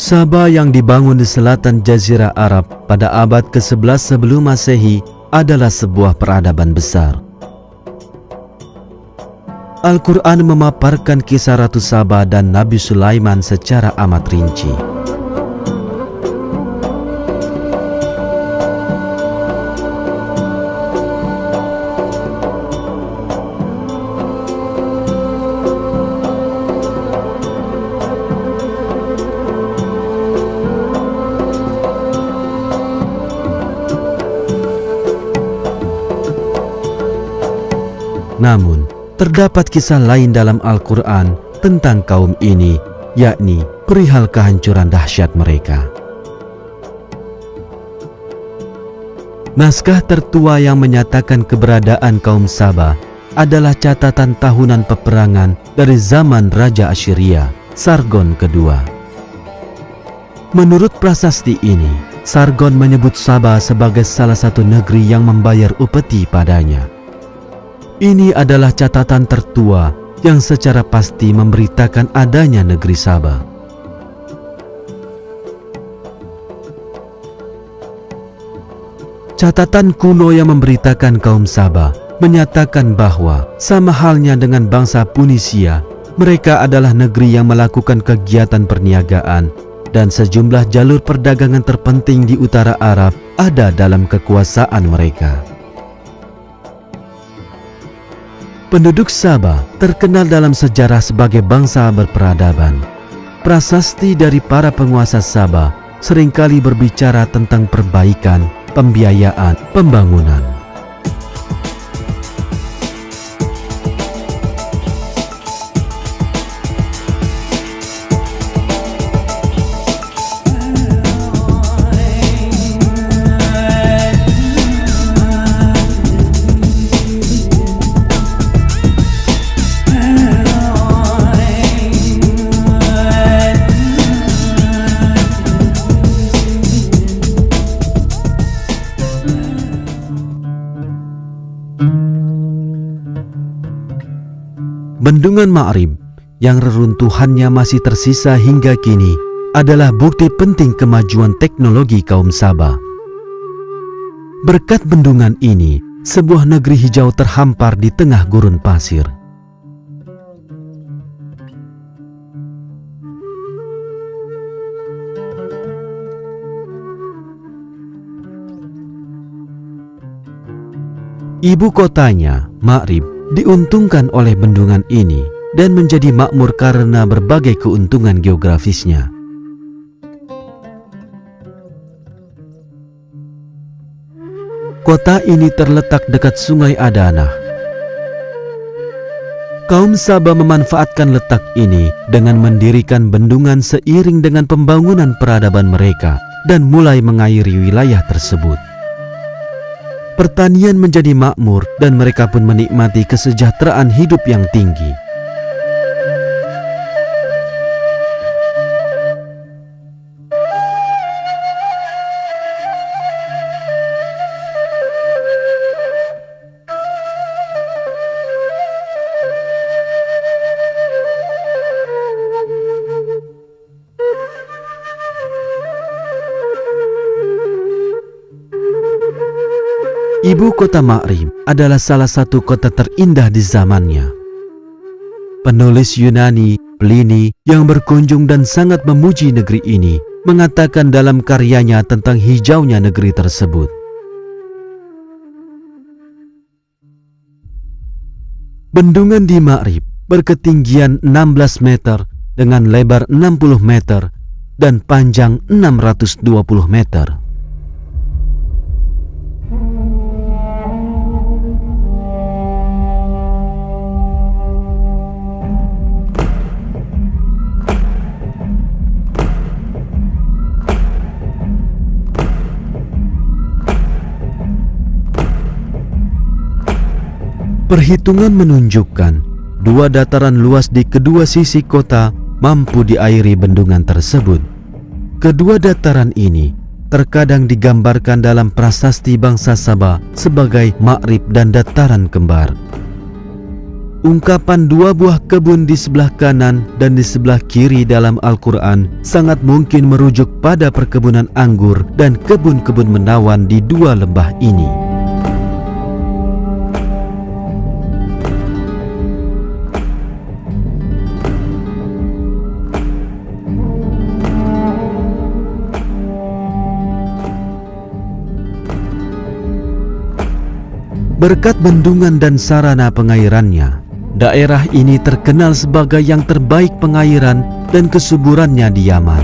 Sabah yang dibangun di selatan Jazirah Arab pada abad ke-11 sebelum Masehi adalah sebuah peradaban besar. Al-Quran memaparkan kisah Ratu Sabah dan Nabi Sulaiman secara amat rinci. Namun, terdapat kisah lain dalam Al-Quran tentang kaum ini, yakni perihal kehancuran dahsyat mereka. Naskah tertua yang menyatakan keberadaan kaum Sabah adalah catatan tahunan peperangan dari zaman Raja Assyria, Sargon II. Menurut prasasti ini, Sargon menyebut Sabah sebagai salah satu negeri yang membayar upeti padanya. Ini adalah catatan tertua yang secara pasti memberitakan adanya negeri Sabah. Catatan kuno yang memberitakan kaum Sabah menyatakan bahwa sama halnya dengan bangsa Punisia, mereka adalah negeri yang melakukan kegiatan perniagaan dan sejumlah jalur perdagangan terpenting di utara Arab ada dalam kekuasaan mereka. Penduduk Sabah terkenal dalam sejarah sebagai bangsa berperadaban. Prasasti dari para penguasa Sabah seringkali berbicara tentang perbaikan, pembiayaan, pembangunan. Bendungan Ma'rib yang reruntuhannya masih tersisa hingga kini adalah bukti penting kemajuan teknologi kaum Sabah. Berkat bendungan ini, sebuah negeri hijau terhampar di tengah gurun pasir. Ibu kotanya, Ma'rib, diuntungkan oleh bendungan ini dan menjadi makmur karena berbagai keuntungan geografisnya. Kota ini terletak dekat Sungai Adanah. Kaum Sabah memanfaatkan letak ini dengan mendirikan bendungan seiring dengan pembangunan peradaban mereka dan mulai mengairi wilayah tersebut. Pertanian menjadi makmur dan mereka pun menikmati kesejahteraan hidup yang tinggi. Ibu kota Ma'rib adalah salah satu kota terindah di zamannya. Penulis Yunani, Pliny, yang berkunjung dan sangat memuji negeri ini, mengatakan dalam karyanya tentang hijaunya negeri tersebut. Bendungan di Ma'rib berketinggian 16 meter dengan lebar 60 meter dan panjang 620 meter. Perhitungan menunjukkan dua dataran luas di kedua sisi kota mampu diairi bendungan tersebut. Kedua dataran ini terkadang digambarkan dalam prasasti bangsa Sabah sebagai Ma'rib dan dataran kembar. Ungkapan dua buah kebun di sebelah kanan dan di sebelah kiri dalam Al-Quran sangat mungkin merujuk pada perkebunan anggur dan kebun-kebun menawan di dua lembah ini. Berkat bendungan dan sarana pengairannya, daerah ini terkenal sebagai yang terbaik pengairan dan kesuburannya di Yaman.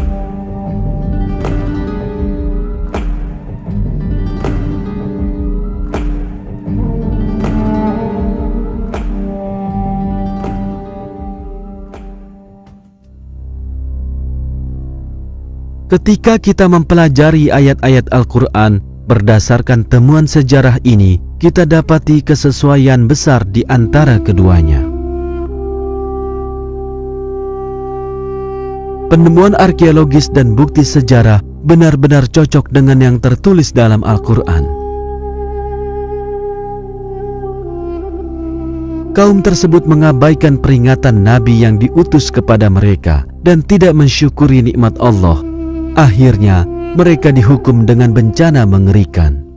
Ketika kita mempelajari ayat-ayat Al-Quran berdasarkan temuan sejarah ini, kita dapati kesesuaian besar di antara keduanya. Penemuan arkeologis dan bukti sejarah benar-benar cocok dengan yang tertulis dalam Al-Quran. Kaum tersebut mengabaikan peringatan Nabi yang diutus kepada mereka dan tidak mensyukuri nikmat Allah. Akhirnya, mereka dihukum dengan bencana mengerikan.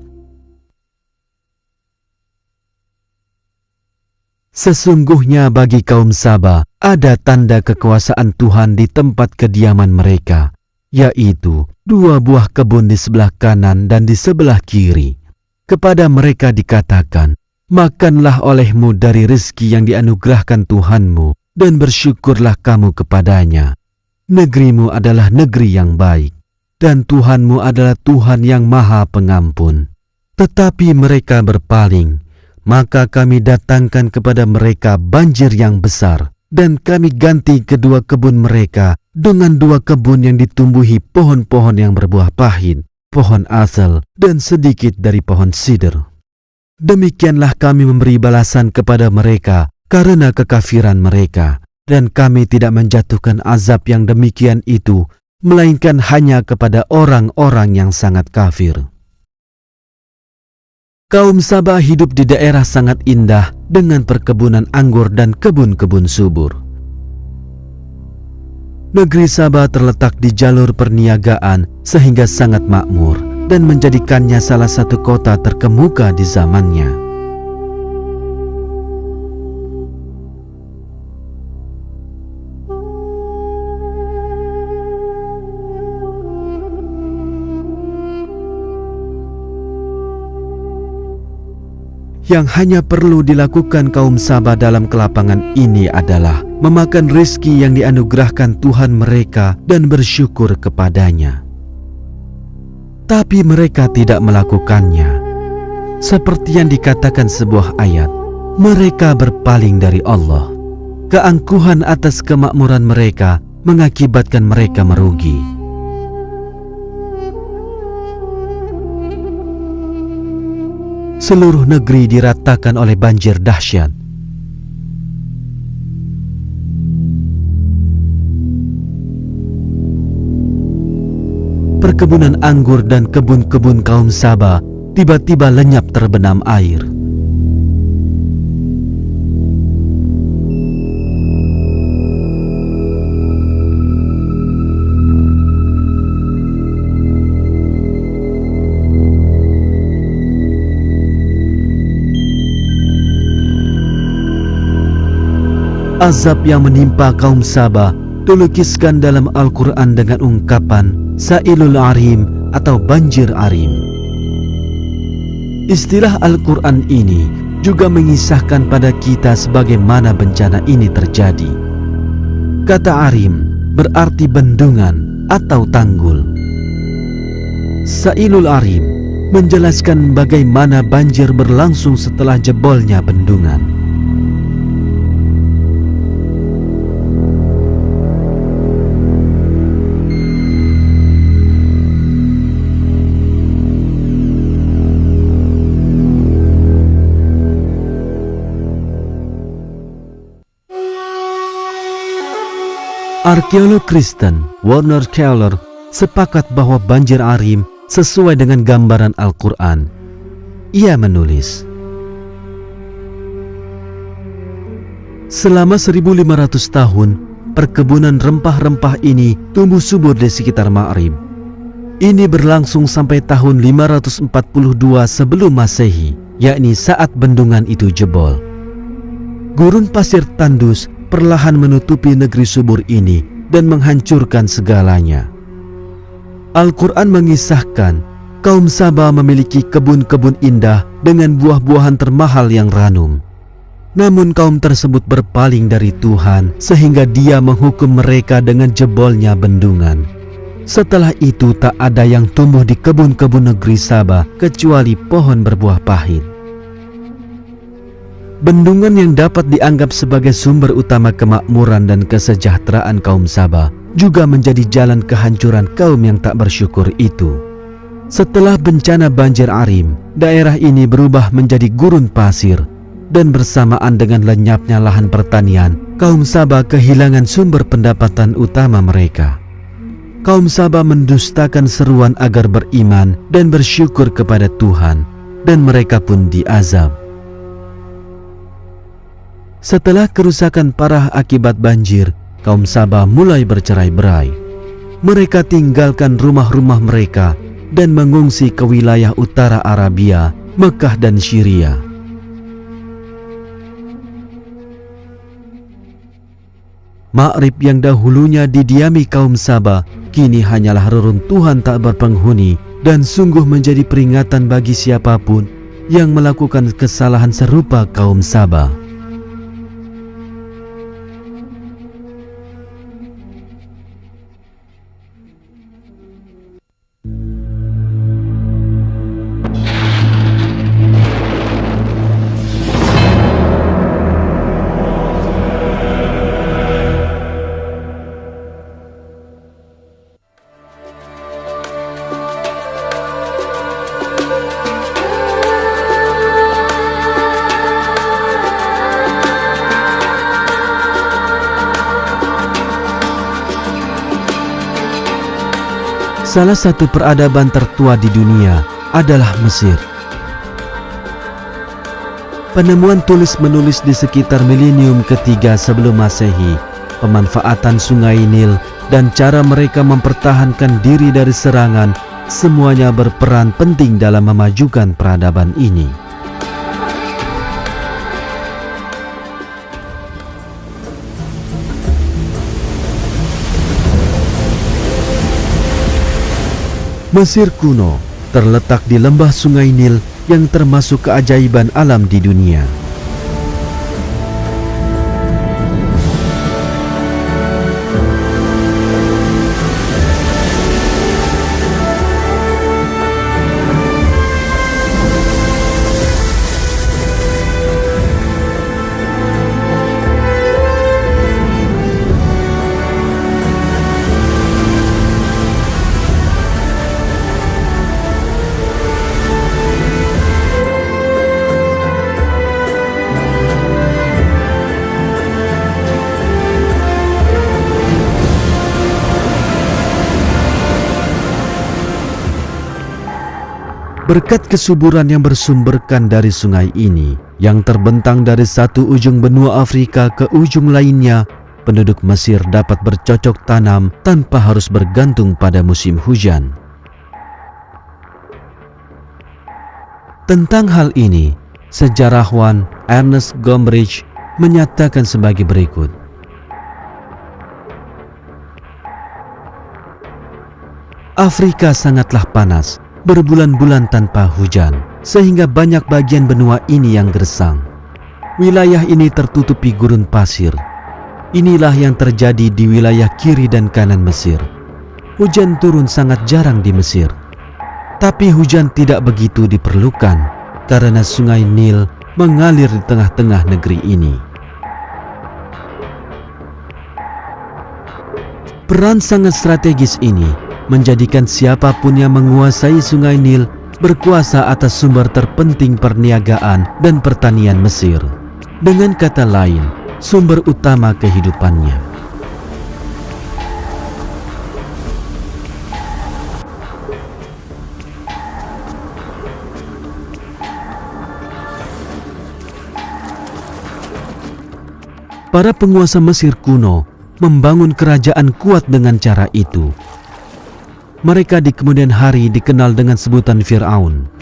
Sesungguhnya bagi kaum Sabah ada tanda kekuasaan Tuhan di tempat kediaman mereka, yaitu dua buah kebun di sebelah kanan dan di sebelah kiri. Kepada mereka dikatakan, makanlah olehmu dari rezeki yang dianugerahkan Tuhanmu dan bersyukurlah kamu kepadanya. Negerimu adalah negeri yang baik, dan Tuhanmu adalah Tuhan yang Maha Pengampun. Tetapi mereka berpaling, maka kami datangkan kepada mereka banjir yang besar, dan kami ganti kedua kebun mereka dengan dua kebun yang ditumbuhi pohon-pohon yang berbuah pahit, pohon asal, dan sedikit dari pohon sider. Demikianlah kami memberi balasan kepada mereka karena kekafiran mereka, dan kami tidak menjatuhkan azab yang demikian itu, melainkan hanya kepada orang-orang yang sangat kafir. Kaum Sabah hidup di daerah sangat indah dengan perkebunan anggur dan kebun-kebun subur. Negeri Sabah terletak di jalur perniagaan sehingga sangat makmur dan menjadikannya salah satu kota terkemuka di zamannya. Yang hanya perlu dilakukan kaum Sabah dalam kelapangan ini adalah memakan rezeki yang dianugerahkan Tuhan mereka dan bersyukur kepadanya. Tapi mereka tidak melakukannya. Seperti yang dikatakan sebuah ayat, mereka berpaling dari Allah. Keangkuhan atas kemakmuran mereka mengakibatkan mereka merugi. Seluruh negeri diratakan oleh banjir dahsyat. Perkebunan anggur dan kebun-kebun kaum Sabah tiba-tiba lenyap terbenam air. Azab yang menimpa kaum Sabah dilukiskan dalam Al-Quran dengan ungkapan Sa'ilul Arim atau banjir arim. Istilah Al-Quran ini juga mengisahkan pada kita sebagaimana bencana ini terjadi. Kata arim berarti bendungan atau tanggul. Sa'ilul Arim menjelaskan bagaimana banjir berlangsung setelah jebolnya bendungan. Arkeolog Kristen Werner Keller sepakat bahwa banjir arim sesuai dengan gambaran Al-Quran. Ia menulis, Selama 1500 tahun, perkebunan rempah-rempah ini tumbuh subur di sekitar Ma'rib. Ini berlangsung sampai tahun 542 sebelum Masehi, yakni saat bendungan itu jebol. Gurun pasir tandus perlahan menutupi negeri subur ini dan menghancurkan segalanya. Al-Quran mengisahkan kaum Saba memiliki kebun-kebun indah dengan buah-buahan termahal yang ranum. Namun kaum tersebut berpaling dari Tuhan sehingga Dia menghukum mereka dengan jebolnya bendungan. Setelah itu tak ada yang tumbuh di kebun-kebun negeri Saba kecuali pohon berbuah pahit. Bendungan yang dapat dianggap sebagai sumber utama kemakmuran dan kesejahteraan kaum Saba juga menjadi jalan kehancuran kaum yang tak bersyukur itu. Setelah bencana banjir Arim, daerah ini berubah menjadi gurun pasir. Dan bersamaan dengan lenyapnya lahan pertanian, kaum Saba kehilangan sumber pendapatan utama mereka. Kaum Saba mendustakan seruan agar beriman dan bersyukur kepada Tuhan, dan mereka pun diazab. Setelah kerusakan parah akibat banjir, kaum Saba mulai bercerai-berai. Mereka tinggalkan rumah-rumah mereka dan mengungsi ke wilayah utara Arabia, Mekah dan Syria. Ma'rib yang dahulunya didiami kaum Saba, kini hanyalah reruntuhan tak berpenghuni dan sungguh menjadi peringatan bagi siapapun yang melakukan kesalahan serupa kaum Saba. Salah satu peradaban tertua di dunia adalah Mesir. Penemuan tulis-menulis di sekitar milenium ketiga sebelum Masehi, pemanfaatan sungai Nil, dan cara mereka mempertahankan diri dari serangan, semuanya berperan penting dalam memajukan peradaban ini. Mesir kuno terletak di lembah sungai Nil yang termasuk keajaiban alam di dunia. Berkat kesuburan yang bersumberkan dari sungai ini, yang terbentang dari satu ujung benua Afrika ke ujung lainnya, penduduk Mesir dapat bercocok tanam tanpa harus bergantung pada musim hujan. Tentang hal ini, sejarawan Ernest Gombrich menyatakan sebagai berikut. Afrika sangatlah panas, berbulan-bulan tanpa hujan, sehingga banyak bagian benua ini yang gersang. Wilayah ini tertutupi gurun pasir. Inilah yang terjadi di wilayah kiri dan kanan Mesir. Hujan turun sangat jarang di Mesir. Tapi hujan tidak begitu diperlukan karena sungai Nil mengalir di tengah-tengah negeri ini. Peran sangat strategis ini menjadikan siapapun yang menguasai sungai Nil berkuasa atas sumber terpenting perniagaan dan pertanian Mesir. Dengan kata lain, sumber utama kehidupannya. Para penguasa Mesir kuno membangun kerajaan kuat dengan cara itu. Mereka di kemudian hari dikenal dengan sebutan Fir'aun.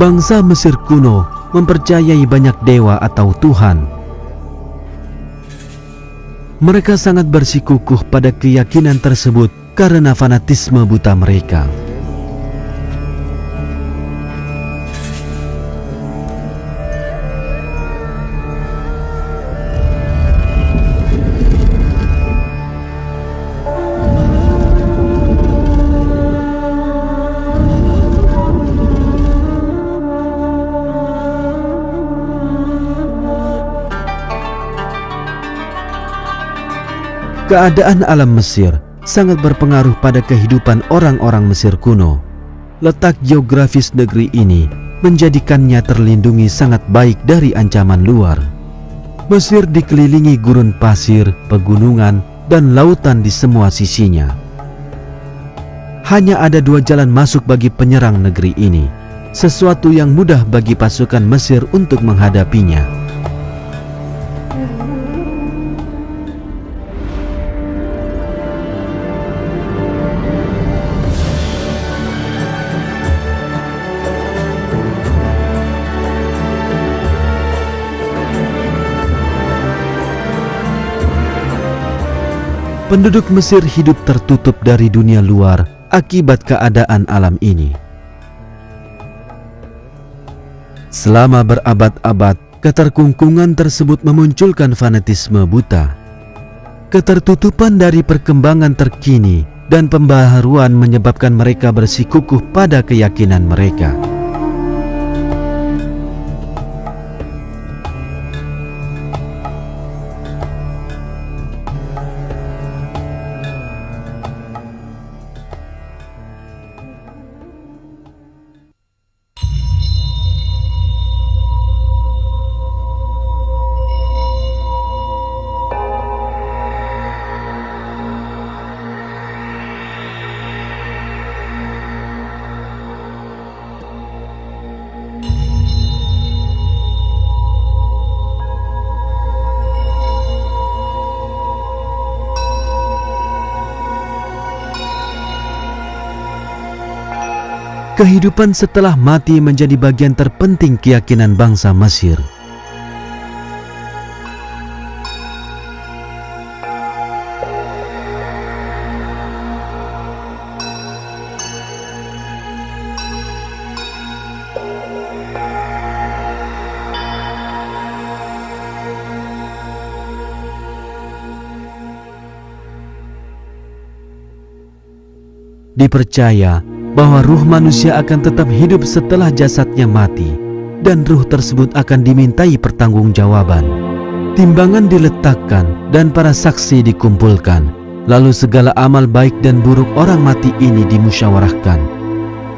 Bangsa Mesir kuno mempercayai banyak dewa atau Tuhan. Mereka sangat bersikukuh pada keyakinan tersebut karena fanatisme buta mereka. Keadaan alam Mesir sangat berpengaruh pada kehidupan orang-orang Mesir kuno. Letak geografis negeri ini menjadikannya terlindungi sangat baik dari ancaman luar. Mesir dikelilingi gurun pasir, pegunungan, dan lautan di semua sisinya. Hanya ada 2 jalan masuk bagi penyerang negeri ini, sesuatu yang mudah bagi pasukan Mesir untuk menghadapinya. Penduduk Mesir hidup tertutup dari dunia luar akibat keadaan alam ini. Selama berabad-abad, keterkungkungan tersebut memunculkan fanatisme buta. Ketertutupan dari perkembangan terkini dan pembaharuan menyebabkan mereka bersikukuh pada keyakinan mereka. Kehidupan setelah mati menjadi bagian terpenting keyakinan bangsa Mesir. Dipercaya bahwa ruh manusia akan tetap hidup setelah jasadnya mati, dan ruh tersebut akan dimintai pertanggungjawaban. Timbangan diletakkan dan para saksi dikumpulkan, lalu segala amal baik dan buruk orang mati ini dimusyawarahkan.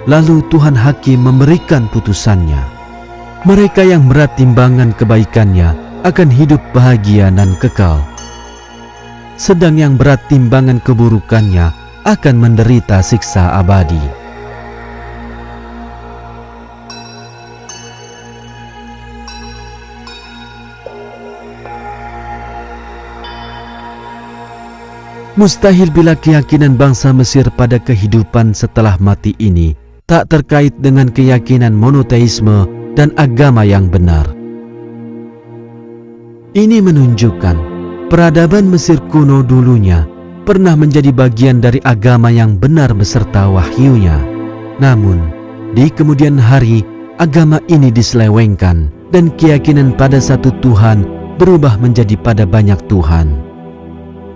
Lalu Tuhan Hakim memberikan putusannya. Mereka yang berat timbangan kebaikannya akan hidup bahagia dan kekal, sedang yang berat timbangan keburukannya akan menderita siksa abadi. Mustahil bila keyakinan bangsa Mesir pada kehidupan setelah mati ini tak terkait dengan keyakinan monoteisme dan agama yang benar. Ini menunjukkan peradaban Mesir kuno dulunya pernah menjadi bagian dari agama yang benar beserta wahyunya. Namun, di kemudian hari agama ini diselewengkan dan keyakinan pada satu Tuhan berubah menjadi pada banyak Tuhan.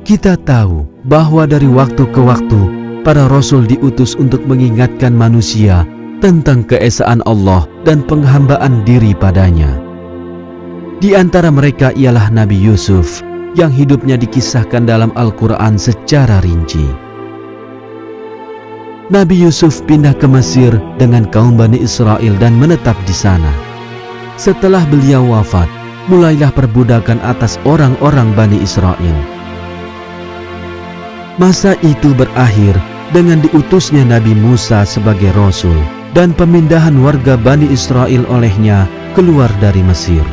Kita tahu bahwa dari waktu ke waktu para rasul diutus untuk mengingatkan manusia tentang keesaan Allah dan penghambaan diri padanya. Di antara mereka ialah Nabi Yusuf yang hidupnya dikisahkan dalam Al-Quran secara rinci. Nabi Yusuf pindah ke Mesir dengan kaum Bani Israel dan menetap di sana. Setelah beliau wafat, mulailah perbudakan atas orang-orang Bani Israel. Masa itu berakhir dengan diutusnya Nabi Musa sebagai Rasul dan pemindahan warga Bani Israel olehnya keluar dari Mesir.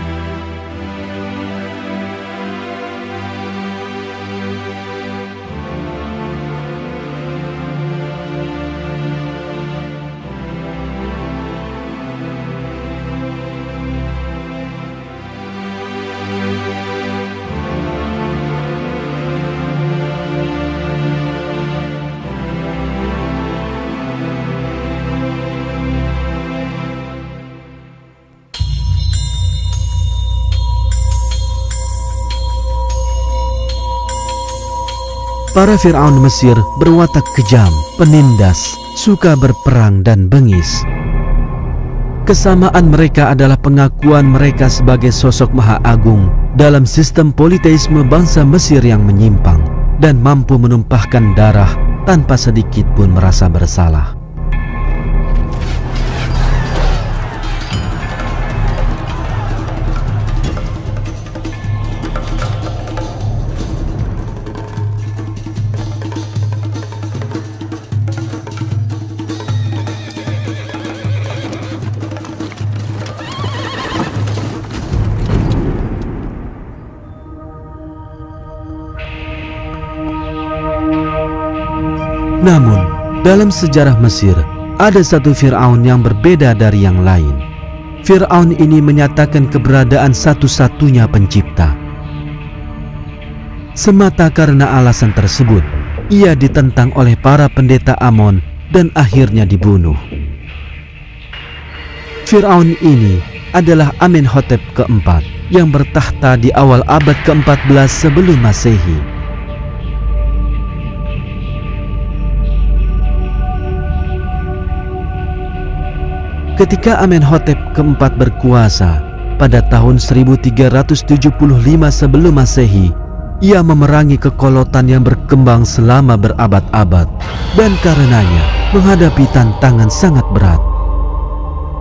Para Fir'aun Mesir berwatak kejam, penindas, suka berperang dan bengis. Kesamaan mereka adalah pengakuan mereka sebagai sosok Maha Agung dalam sistem politeisme bangsa Mesir yang menyimpang dan mampu menumpahkan darah tanpa sedikit pun merasa bersalah. Namun, dalam sejarah Mesir, ada satu Fir'aun yang berbeda dari yang lain. Fir'aun ini menyatakan keberadaan satu-satunya pencipta. Semata karena alasan tersebut, ia ditentang oleh para pendeta Amon dan akhirnya dibunuh. Fir'aun ini adalah Amenhotep keempat yang bertahta di awal abad ke-14 sebelum Masehi. Ketika Amenhotep keempat berkuasa pada tahun 1375 sebelum Masehi, ia memerangi kekolotan yang berkembang selama berabad-abad dan karenanya menghadapi tantangan sangat berat.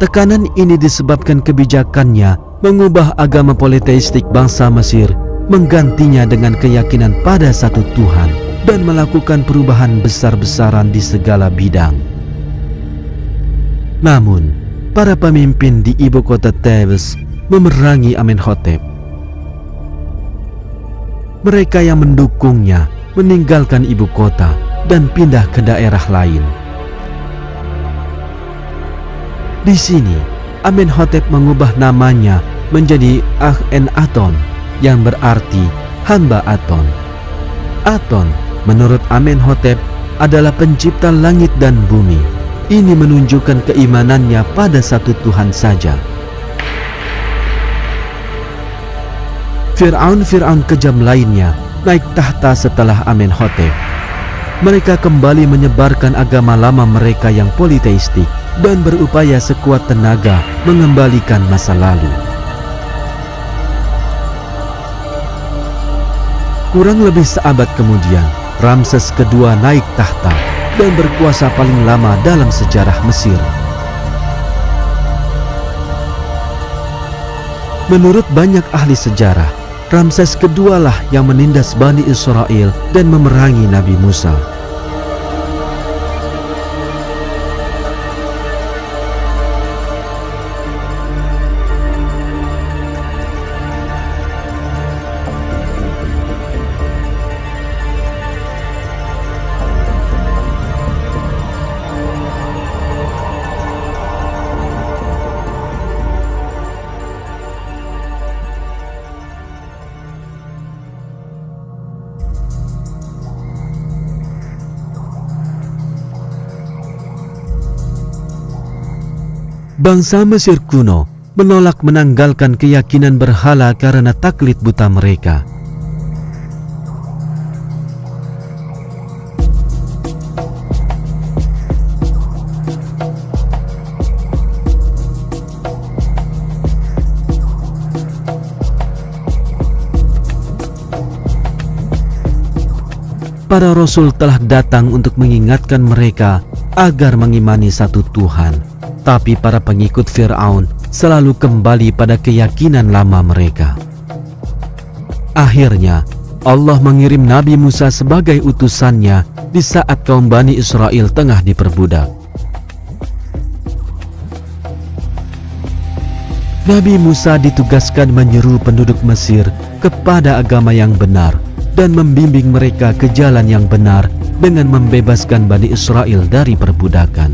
Tekanan ini disebabkan kebijakannya mengubah agama politeistik bangsa Mesir, menggantinya dengan keyakinan pada satu Tuhan dan melakukan perubahan besar-besaran di segala bidang. Namun, para pemimpin di ibu kota Thebes memerangi Amenhotep. Mereka yang mendukungnya meninggalkan ibu kota dan pindah ke daerah lain. Di sini, Amenhotep mengubah namanya menjadi Akhenaton yang berarti hamba Aton. Aton, menurut Amenhotep, adalah pencipta langit dan bumi. Ini menunjukkan keimanannya pada satu Tuhan saja. Fir'aun-Fir'aun kejam lainnya naik tahta setelah Amenhotep. Mereka kembali menyebarkan agama lama mereka yang politeistik dan berupaya sekuat tenaga mengembalikan masa lalu. Kurang lebih seabad kemudian, Ramses kedua naik tahta dan berkuasa paling lama dalam sejarah Mesir. Menurut banyak ahli sejarah, Ramses kedua lah yang menindas Bani Israel dan memerangi Nabi Musa. Bangsa Mesir kuno menolak menanggalkan keyakinan berhala karena taklid buta mereka. para rasul telah datang untuk mengingatkan mereka agar mengimani satu Tuhan. Tapi para pengikut Fir'aun selalu kembali pada keyakinan lama mereka. Akhirnya, Allah mengirim Nabi Musa sebagai utusannya di saat kaum Bani Israel tengah diperbudak. Nabi Musa ditugaskan menyeru penduduk Mesir kepada agama yang benar dan membimbing mereka ke jalan yang benar dengan membebaskan Bani Israel dari perbudakan.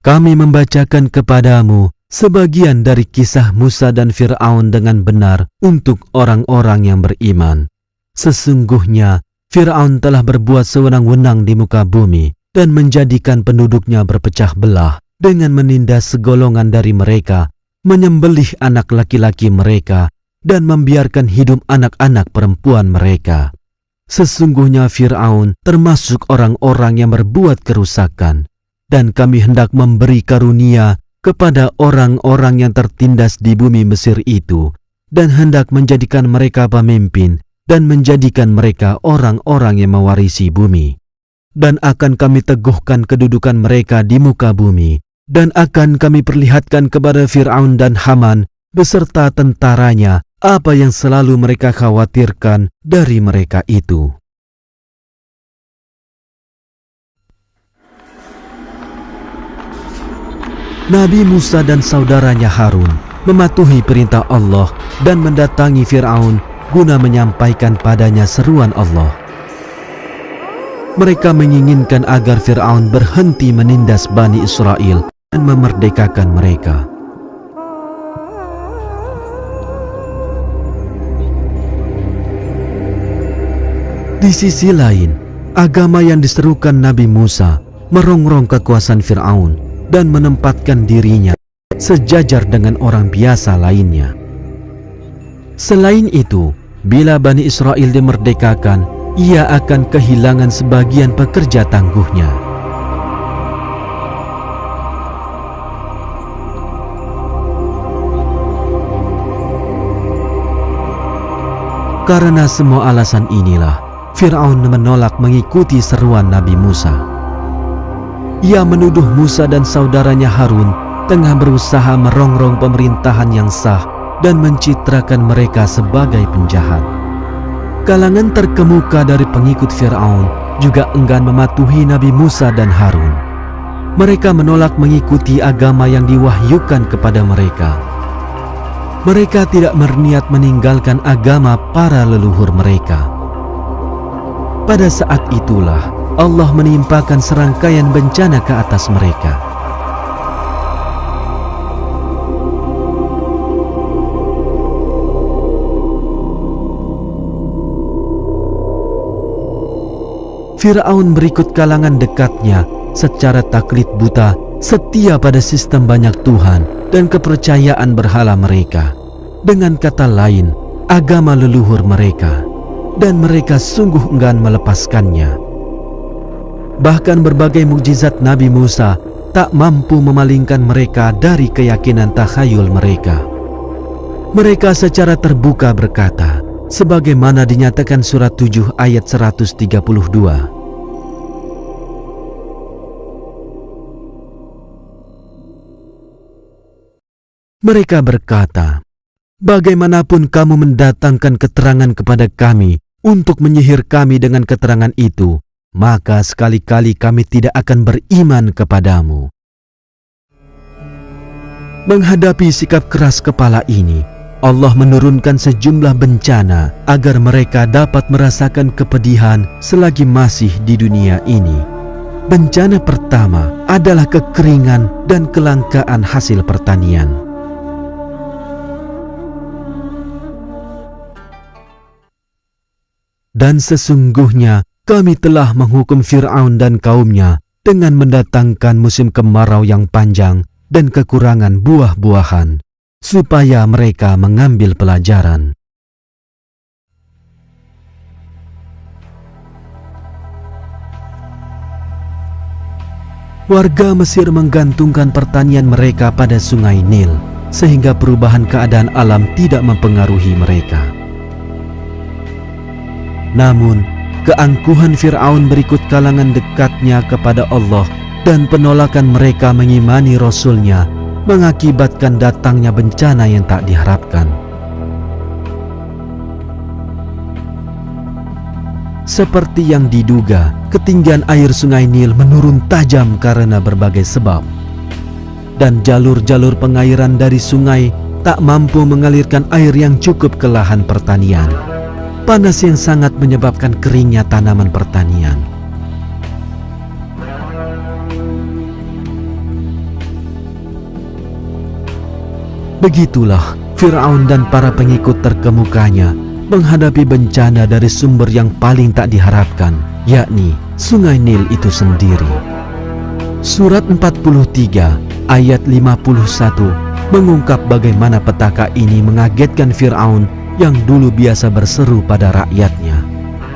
Kami membacakan kepadamu sebagian dari kisah Musa dan Fir'aun dengan benar untuk orang-orang yang beriman. Sesungguhnya Fir'aun telah berbuat sewenang-wenang di muka bumi dan menjadikan penduduknya berpecah belah dengan menindas segolongan dari mereka, menyembelih anak laki-laki mereka, dan membiarkan hidup anak-anak perempuan mereka. Sesungguhnya Fir'aun termasuk orang-orang yang berbuat kerusakan, dan kami hendak memberi karunia kepada orang-orang yang tertindas di bumi Mesir itu, dan hendak menjadikan mereka pemimpin, dan menjadikan mereka orang-orang yang mewarisi bumi. Dan akan kami teguhkan kedudukan mereka di muka bumi, dan akan kami perlihatkan kepada Fir'aun dan Haman beserta tentaranya apa yang selalu mereka khawatirkan dari mereka itu. Nabi Musa dan saudaranya Harun mematuhi perintah Allah dan mendatangi Fir'aun guna menyampaikan padanya seruan Allah. Mereka menginginkan agar Fir'aun berhenti menindas Bani Israel dan memerdekakan mereka. Di sisi lain, agama yang diserukan Nabi Musa merongrong kekuasaan Fir'aun dan menempatkan dirinya sejajar dengan orang biasa lainnya. Selain itu, bila Bani Israel dimerdekakan, ia akan kehilangan sebagian pekerja tangguhnya. Karena semua alasan inilah, Fir'aun menolak mengikuti seruan Nabi Musa. Ia menuduh Musa dan saudaranya Harun tengah berusaha merongrong pemerintahan yang sah dan mencitrakan mereka sebagai penjahat. Kalangan terkemuka dari pengikut Fir'aun juga enggan mematuhi Nabi Musa dan Harun. Mereka menolak mengikuti agama yang diwahyukan kepada mereka. Mereka tidak berniat meninggalkan agama para leluhur mereka. Pada saat itulah Allah menimpakan serangkaian bencana ke atas mereka. Fir'aun berikut kalangan dekatnya secara taklid buta, setia pada sistem banyak Tuhan dan kepercayaan berhala mereka. Dengan kata lain, agama leluhur mereka, dan mereka sungguh enggan melepaskannya. Bahkan berbagai mukjizat Nabi Musa tak mampu memalingkan mereka dari keyakinan takhayul mereka. Mereka secara terbuka berkata, sebagaimana dinyatakan surat 7 ayat 132. Mereka berkata, bagaimanapun kamu mendatangkan keterangan kepada kami untuk menyihir kami dengan keterangan itu, maka sekali-kali kami tidak akan beriman kepadamu. Menghadapi sikap keras kepala ini, Allah menurunkan sejumlah bencana agar mereka dapat merasakan kepedihan selagi masih di dunia ini. Bencana pertama adalah kekeringan dan kelangkaan hasil pertanian. Dan sesungguhnya kami telah menghukum Fir'aun dan kaumnya dengan mendatangkan musim kemarau yang panjang dan kekurangan buah-buahan, supaya mereka mengambil pelajaran. Warga Mesir menggantungkan pertanian mereka pada sungai Nil, sehingga perubahan keadaan alam tidak mempengaruhi mereka. Namun, keangkuhan Fir'aun berikut kalangan dekatnya kepada Allah dan penolakan mereka mengimani Rasul-Nya mengakibatkan datangnya bencana yang tak diharapkan. Seperti yang diduga, ketinggian air sungai Nil menurun tajam karena berbagai sebab. Dan jalur-jalur pengairan dari sungai tak mampu mengalirkan air yang cukup ke lahan pertanian. Panas yang sangat menyebabkan keringnya tanaman pertanian. Begitulah Fir'aun dan para pengikut terkemukanya menghadapi bencana dari sumber yang paling tak diharapkan, yakni sungai Nil itu sendiri. Surat 43 ayat 51 mengungkap bagaimana petaka ini mengagetkan Fir'aun yang dulu biasa berseru pada rakyatnya,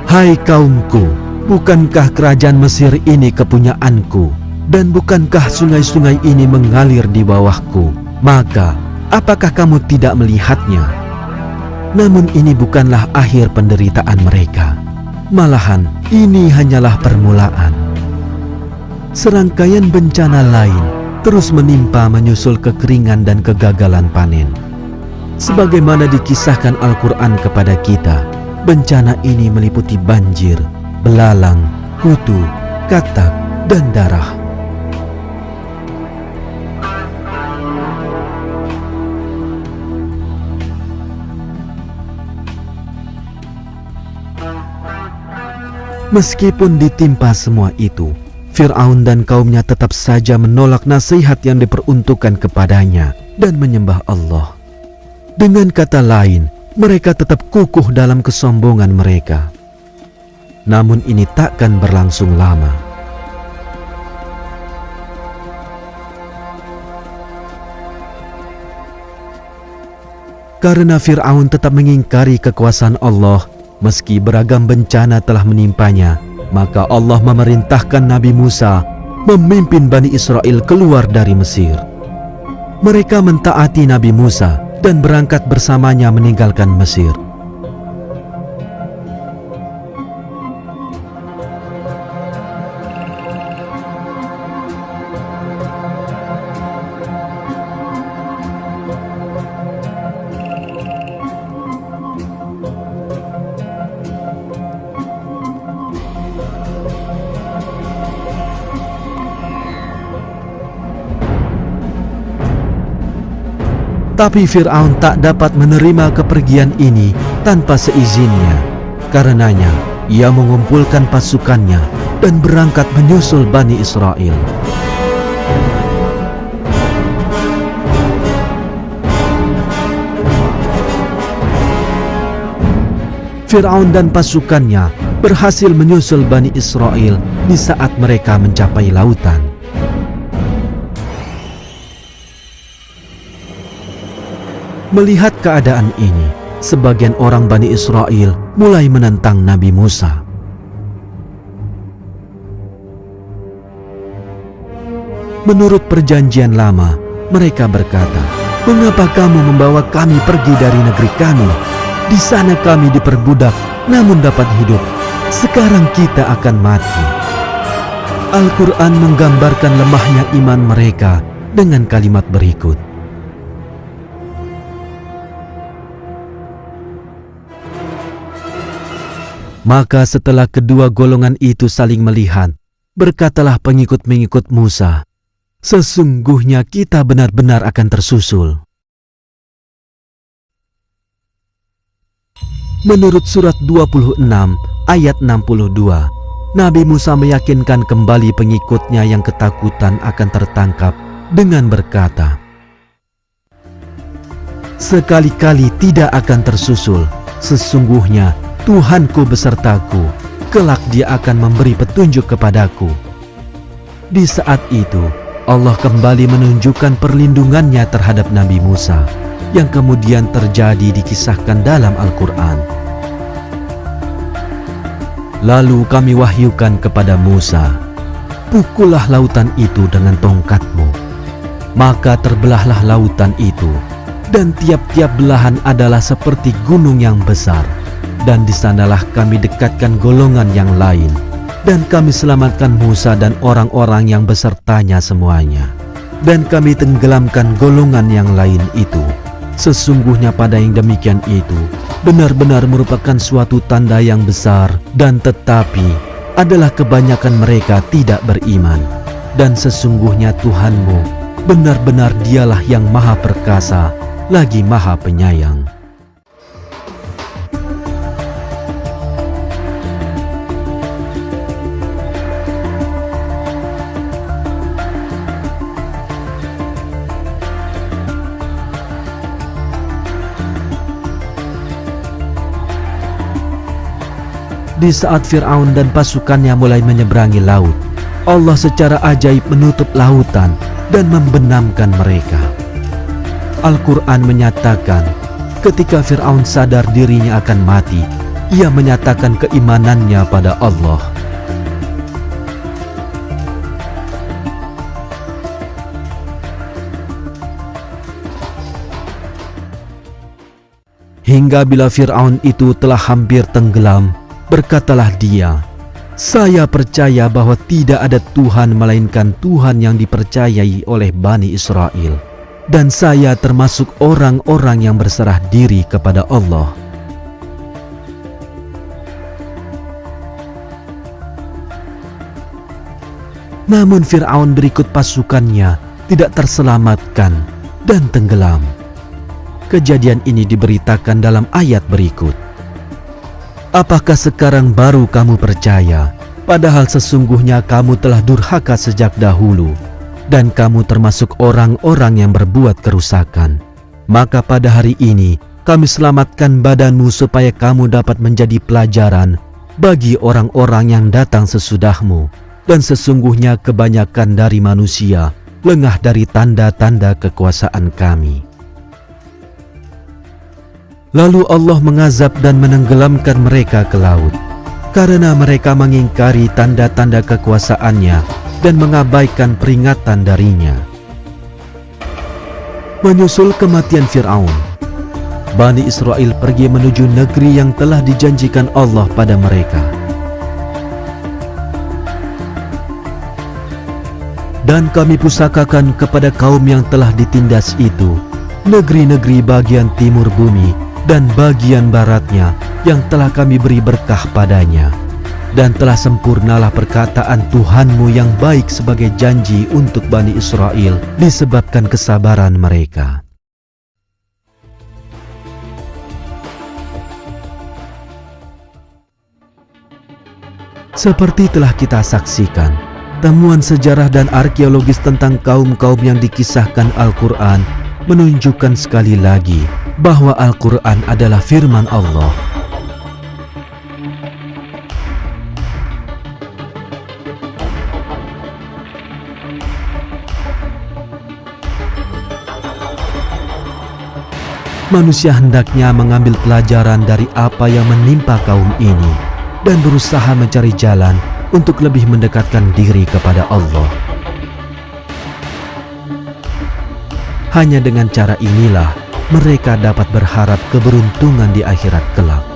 "Hai kaumku, bukankah kerajaan Mesir ini kepunyaanku, dan bukankah sungai-sungai ini mengalir di bawahku? Maka, apakah kamu tidak melihatnya?" Namun ini bukanlah akhir penderitaan mereka. Malahan, ini hanyalah permulaan. Serangkaian bencana lain terus menimpa menyusul kekeringan dan kegagalan panen. Sebagaimana dikisahkan Al-Quran kepada kita, bencana ini meliputi banjir, belalang, kutu, katak, dan darah. Meskipun ditimpa semua itu, Fir'aun dan kaumnya tetap saja menolak nasihat yang diperuntukkan kepadanya dan menyembah Allah. Dengan kata lain, mereka tetap kukuh dalam kesombongan mereka. Namun ini takkan berlangsung lama. Karena Fir'aun tetap mengingkari kekuasaan Allah, meski beragam bencana telah menimpanya, maka Allah memerintahkan Nabi Musa memimpin Bani Israel keluar dari Mesir. Mereka mentaati Nabi Musa dan berangkat bersamanya meninggalkan Mesir. Tapi Fir'aun tak dapat menerima kepergian ini tanpa seizinnya. Karenanya, ia mengumpulkan pasukannya dan berangkat menyusul Bani Israel. Fir'aun dan pasukannya berhasil menyusul Bani Israel di saat mereka mencapai lautan. Melihat keadaan ini, sebagian orang Bani Israel mulai menentang Nabi Musa. Menurut perjanjian lama, mereka berkata, "Mengapa kamu membawa kami pergi dari negeri kami? Di sana kami diperbudak, namun dapat hidup. Sekarang kita akan mati." Al-Quran menggambarkan lemahnya iman mereka dengan kalimat berikut, "Maka setelah kedua golongan itu saling melihat, berkatalah pengikut-pengikut Musa, 'Sesungguhnya kita benar-benar akan tersusul.'" Menurut surat 26 ayat 62, Nabi Musa meyakinkan kembali pengikutnya yang ketakutan akan tertangkap dengan berkata, "Sekali-kali tidak akan tersusul. Sesungguhnya Tuhanku besertaku, kelak Dia akan memberi petunjuk kepadaku." Di saat itu, Allah kembali menunjukkan perlindungannya terhadap Nabi Musa, yang kemudian terjadi dikisahkan dalam Al-Quran. "Lalu kami wahyukan kepada Musa, pukullah lautan itu dengan tongkatmu. Maka terbelahlah lautan itu, dan tiap-tiap belahan adalah seperti gunung yang besar. Dan di sanalah kami dekatkan golongan yang lain, dan kami selamatkan Musa dan orang-orang yang besertanya semuanya. Dan kami tenggelamkan golongan yang lain itu. Sesungguhnya pada yang demikian itu benar-benar merupakan suatu tanda yang besar, dan tetapi adalah kebanyakan mereka tidak beriman. Dan sesungguhnya Tuhanmu benar-benar dialah yang maha perkasa, lagi maha penyayang. Di saat Fir'aun dan pasukannya mulai menyeberangi laut, Allah secara ajaib menutup lautan dan membenamkan mereka. Al-Quran menyatakan, ketika Fir'aun sadar dirinya akan mati, ia menyatakan keimanannya pada Allah. Hingga bila Fir'aun itu telah hampir tenggelam, berkatalah dia, "Saya percaya bahwa tidak ada Tuhan melainkan Tuhan yang dipercayai oleh Bani Israel, dan saya termasuk orang-orang yang berserah diri kepada Allah." Namun Fir'aun berikut pasukannya tidak terselamatkan dan tenggelam. Kejadian ini diberitakan dalam ayat berikut. Apakah sekarang baru kamu percaya, padahal sesungguhnya kamu telah durhaka sejak dahulu, dan kamu termasuk orang-orang yang berbuat kerusakan. Maka pada hari ini kami selamatkan badanmu supaya kamu dapat menjadi pelajaran bagi orang-orang yang datang sesudahmu. Dan sesungguhnya kebanyakan dari manusia lengah dari tanda-tanda kekuasaan kami. Lalu Allah mengazab dan menenggelamkan mereka ke laut, karena mereka mengingkari tanda-tanda kekuasaannya dan mengabaikan peringatan darinya. Menyusul kematian Fir'aun, Bani Israel pergi menuju negeri yang telah dijanjikan Allah pada mereka. Dan kami pusakakan kepada kaum yang telah ditindas itu negeri-negeri bagian timur bumi dan bagian baratnya yang telah kami beri berkah padanya. Dan telah sempurnalah perkataan Tuhanmu yang baik sebagai janji untuk Bani Israel disebabkan kesabaran mereka. Seperti telah kita saksikan, temuan sejarah dan arkeologis tentang kaum-kaum yang dikisahkan Al-Quran menunjukkan sekali lagi bahwa Al-Quran adalah firman Allah. Manusia hendaknya mengambil pelajaran dari apa yang menimpa kaum ini dan berusaha mencari jalan untuk lebih mendekatkan diri kepada Allah. Hanya dengan cara inilah mereka dapat berharap keberuntungan di akhirat kelak.